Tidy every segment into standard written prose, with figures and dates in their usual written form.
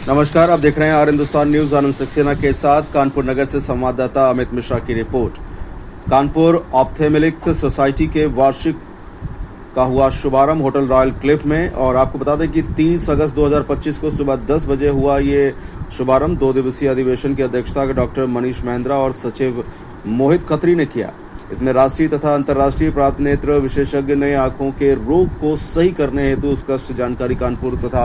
नमस्कार, आप देख रहे हैं आर हिंदुस्तान न्यूज। आनंद सक्सेना के साथ कानपुर नगर से संवाददाता अमित मिश्रा की रिपोर्ट। कानपुर ऑप्थेल्मिक सोसाइटी के वार्षिक का हुआ शुभारंभ होटल रॉयल क्लिफ में। और आपको बता दें कि 30 अगस्त 2025 को सुबह 10 बजे हुआ ये शुभारंभ 2 दिवसीय अधिवेशन की अध्यक्षता डॉक्टर मनीष महेंद्रा और सचिव मोहित खत्री ने किया। इसमें राष्ट्रीय तथा अंतर्राष्ट्रीय प्राप्त नेत्र विशेषज्ञ ने आंखों के रोग को सही करने हेतु उत्कृष्ट जानकारी कानपुर तथा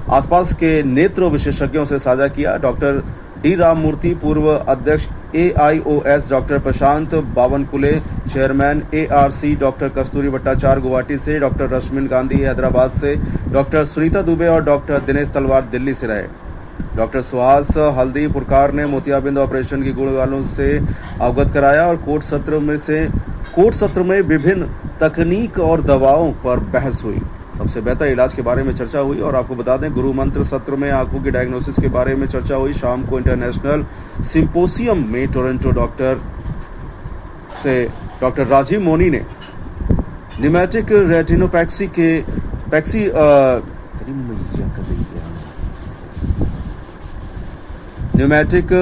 आसपास के नेत्र विशेषज्ञों से साझा किया। डॉक्टर डी राममूर्ति, पूर्व अध्यक्ष AIOS, डॉक्टर प्रशांत बावनकुले, चेयरमैन ARC, डॉक्टर कस्तूरी भट्टाचार्य गुवाहाटी से, डॉक्टर रश्मिन गांधी हैदराबाद से, डॉक्टर सुनीता दुबे और डॉक्टर दिनेश तलवार दिल्ली से रहे। डॉक्टर सुहास हल्दी पुरकार ने मोतियाबिंद ऑपरेशन की गुण वालों से अवगत कराया और कोर्ट सत्र में विभिन्न तकनीक और दवाओं पर बहस हुई। सबसे बेहतर इलाज के बारे में चर्चा हुई। और आपको बता दें, गुरु मंत्र सत्र में आंखों की डायग्नोसिस के बारे में चर्चा हुई। शाम को इंटरनेशनल सिंपोसियम में टोरंटो डॉक्टर राजीव मोनी ने न्यूमैटिक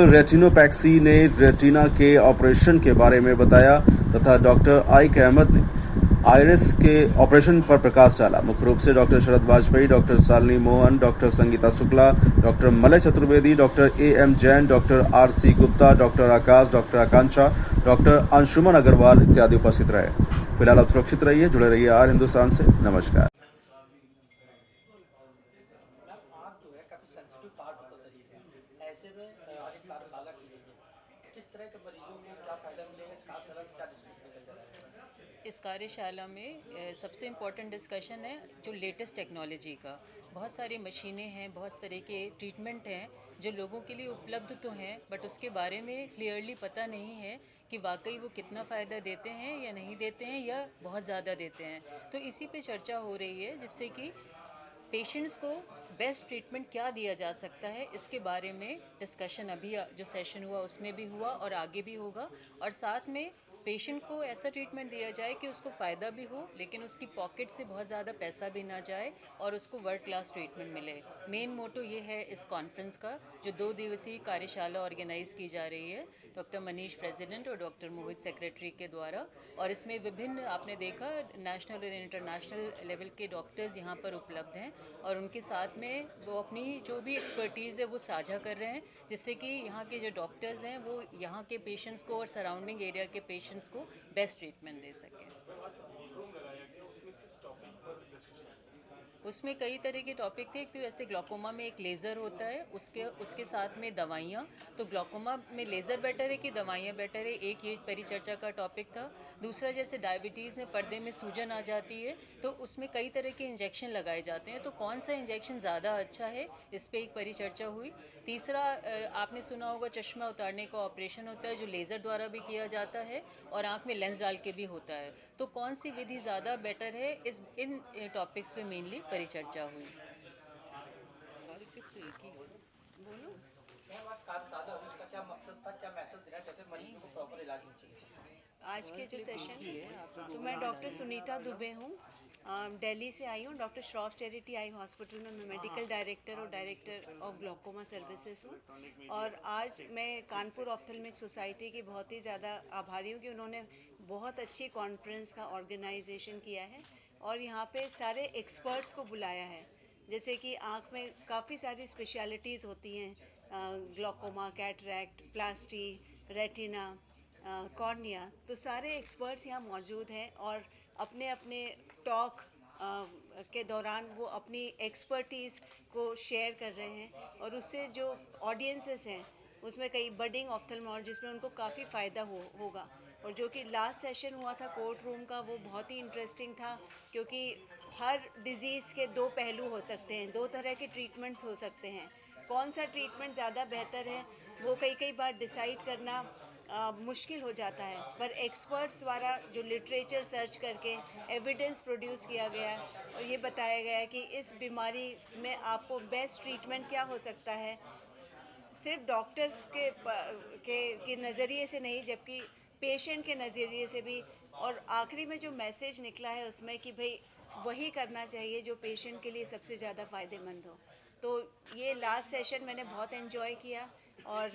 रेटिनोपैक्सी ने रेटिना के ऑपरेशन के बारे में बताया तथा डॉक्टर आइक अहमद ने आइरिस के ऑपरेशन पर प्रकाश डाला। मुख्य रूप से doctor Sharad Vajpayee, doctor Shalini Mohan, doctor Sangeeta Shukla, doctor Malay Chaturvedi, doctor AM Jain, doctor RC Gupta, doctor Akash, doctor Akanksha, doctor Anshuman Agarwal इत्यादि उपस्थित रहे। फिलहाल आप सुरक्षित रहिए, जुड़े रहिए आर हिंदुस्तान से। नमस्कार। ऐसे में आज एक कार्यशाला की गई है। किस तरह के मरीजों को क्या फायदा मिलेगा, इस कार्यशाला में क्या डिस्कशन किया जा रहा है? इस कार्यशाला में सबसे इम्पोर्टेंट डिस्कशन है जो लेटेस्ट टेक्नोलॉजी का। बहुत सारी मशीनें हैं, बहुत तरह के ट्रीटमेंट हैं जो लोगों के लिए उपलब्ध तो हैं, बट उसके बारे में क्लियरली पता नहीं है कि वाकई वो कितना फ़ायदा देते हैं या नहीं देते हैं या बहुत ज़्यादा देते हैं। तो इसी पे चर्चा हो रही है, जिससे कि पेशेंट्स को बेस्ट ट्रीटमेंट क्या दिया जा सकता है, इसके बारे में डिस्कशन अभी जो सेशन हुआ उसमें भी हुआ और आगे भी होगा। और साथ में पेशेंट को ऐसा ट्रीटमेंट दिया जाए कि उसको फ़ायदा भी हो, लेकिन उसकी पॉकेट से बहुत ज़्यादा पैसा भी ना जाए और उसको वर्ल्ड क्लास ट्रीटमेंट मिले। मेन मोटो ये है इस कॉन्फ्रेंस का, जो 2 दिवसीय कार्यशाला ऑर्गेनाइज़ की जा रही है डॉक्टर मनीष प्रेसिडेंट और डॉक्टर मोहित सेक्रेटरी के द्वारा। और इसमें विभिन्न, आपने देखा, नेशनल और इंटरनेशनल लेवल के डॉक्टर्स यहाँ पर उपलब्ध हैं और उनके साथ में वो अपनी जो भी एक्सपर्टीज़ है वो साझा कर रहे हैं, जिससे कि यहाँ के जो डॉक्टर्स हैं वो यहाँ के पेशेंट्स को और सराउंडिंग एरिया के पेशेंट्स को बेस्ट ट्रीटमेंट दे सकें। उसमें कई तरह के टॉपिक थे। तो जैसे ग्लॉकोमा में एक लेज़र होता है, उसके साथ में दवाइयाँ। तो ग्लॉकोमा में लेज़र बेटर है कि दवाइयाँ बेटर है, एक ये परिचर्चा का टॉपिक था। दूसरा, जैसे डायबिटीज़ में पर्दे में सूजन आ जाती है तो उसमें कई तरह के इंजेक्शन लगाए जाते हैं, तो कौन सा इंजेक्शन ज़्यादा अच्छा है, इस पर एक परिचर्चा हुई। तीसरा, आपने सुना होगा चश्मा उतारने का ऑपरेशन होता है जो लेज़र द्वारा भी किया जाता है और आँख में लेंस डाल के भी होता है, तो कौन सी विधि ज़्यादा बेटर है, इन टॉपिक्स पे मेनली परिचर्चा हुई। बोलो। कार्यशाला हुई, इसका क्या मकसद था, क्या मैसेज देना चाहते हैं मरीज को प्रॉपर इलाज होना चाहिए? आज के जो सेशन, तो मैं डॉक्टर सुनीता दुबे हूँ, दिल्ली से आई हूँ। Doctor Shroff charity eye hospital में मैं मेडिकल डायरेक्टर और डायरेक्टर ऑफ ग्लॉकोमा सर्विसेज हूँ। और आज मैं कानपुर ऑप्थेल्मिक सोसाइटी की बहुत ही ज़्यादा आभारी हूँ कि उन्होंने बहुत अच्छी कॉन्फ्रेंस का ऑर्गेनाइजेशन किया है और यहाँ पे सारे एक्सपर्ट्स को बुलाया है। जैसे कि आँख में काफ़ी सारी स्पेशलिटीज़ होती हैं, ग्लॉकोमा, कैटरैक्ट, प्लास्टी, रेटिना, कॉर्निया, तो सारे एक्सपर्ट्स यहाँ मौजूद हैं और अपने अपने टॉक के दौरान वो अपनी एक्सपर्टीज़ को शेयर कर रहे हैं और उससे जो ऑडियंसेस हैं उसमें कई बडिंग ऑप्थेल्मोलॉजिस्ट में उनको काफ़ी फ़ायदा होगा। और जो कि लास्ट सेशन हुआ था कोर्ट रूम का, वो बहुत ही इंटरेस्टिंग था, क्योंकि हर डिज़ीज़ के 2 पहलू हो सकते हैं, 2 तरह के ट्रीटमेंट्स हो सकते हैं। कौन सा ट्रीटमेंट ज़्यादा बेहतर है वो कई बार डिसाइड करना मुश्किल हो जाता है, पर एक्सपर्ट्स द्वारा जो लिटरेचर सर्च करके एविडेंस प्रोड्यूस किया गया है और ये बताया गया है कि इस बीमारी में आपको बेस्ट ट्रीटमेंट क्या हो सकता है, सिर्फ डॉक्टर्स के नज़रिए से नहीं, जबकि पेशेंट के नज़रिए से भी। और आखिरी में जो मैसेज निकला है उसमें कि भाई वही करना चाहिए जो पेशेंट के लिए सबसे ज़्यादा फ़ायदेमंद हो। तो ये लास्ट सेशन मैंने बहुत एंजॉय किया और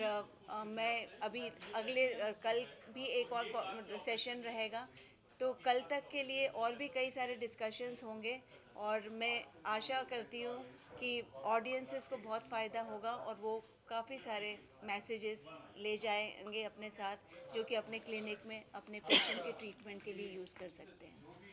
मैं अभी कल भी एक और सेशन रहेगा, तो कल तक के लिए और भी कई सारे डिस्कशंस होंगे और मैं आशा करती हूँ कि ऑडियंसेस को बहुत फ़ायदा होगा और वो काफ़ी सारे मैसेजेस ले जाएंगे अपने साथ, जो कि अपने क्लिनिक में अपने पेशेंट के ट्रीटमेंट के लिए यूज़ कर सकते हैं।